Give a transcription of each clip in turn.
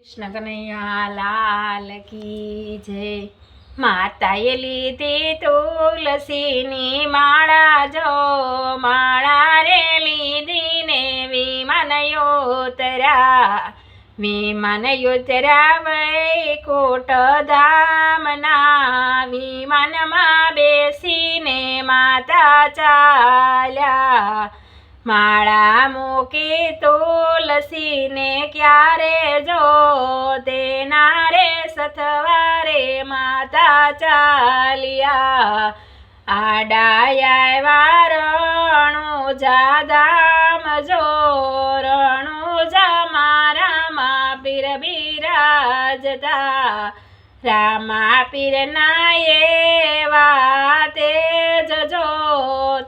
કૃષ્ણ કનૈયા લાલ કી જય। માતાએ લીધી તુલસીની માળા જો, માળા રે લીધી ને વિમાન યોતરા વૈકુંઠ ધામના। વિમાનમાં બેસીને માતા ચાલ્યા, માળા મૂકી તુલસીને ક્યારે જો, તેના રે સથવારે માતા ચાલ્યા। આડાયા રણુજા ધામ જો, રણુજા મારામાં પીર બિરાજતા। રામા પીરના એવા તેજ જો,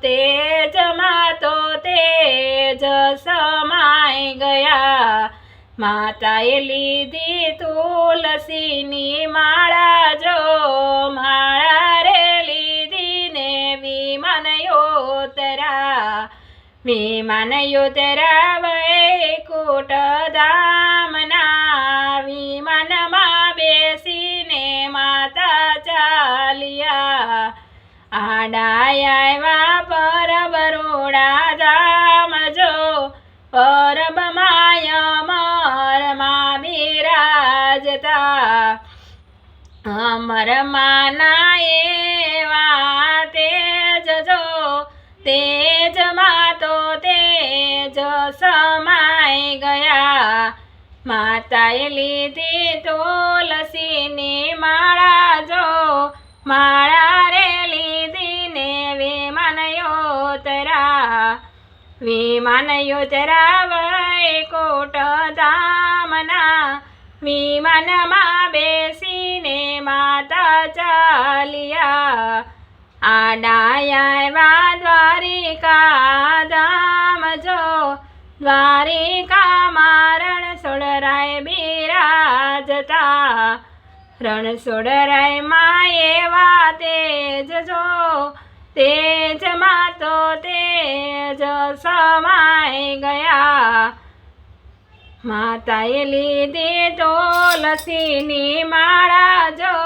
તેજમાં તો તેજ સમાઈ ગયા। માતાએ લીધી તુલસીની માળા જો, માળા રે લીધી ને વિમાન યોતરા વૈકુંઠ ધામના। વિમાનમાં બેસીને માતા ચાલ્યા, આડાયા પરબરોડા ધામ જો, પરબમાં અમરમાં બિરાજતા। અમરમાંના એવા તેજ જો, તેજમાં તો તેજ સમાઈ ગયા। માતાએ લીધી તુલસીની માળા જો, માળા રે લીધી ને વિમાન યોતરા વૈકુંઠ ધામના। વિમાનમાં બેસીને માતા ચાલ્યા, આડાયા દ્વારિકા ધામ જો, દ્વારિકામાં રણછોડરાય બિરાજતા। રણછોડરાયમાં એવા તેજ જો, તેજમાં તો તેજ સમાઈ ગયા। માતાએ લીધી તુલસીની માળા જો,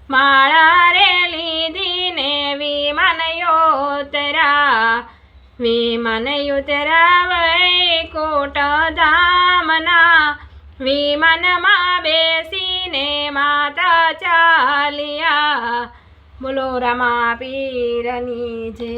માળા રે લીધી ને વિમાન યોતરા વૈકુંઠ ધામના। વિમાનમાં બેસીને માતા ચાલ્યા। બોલો રામા પીરની જય।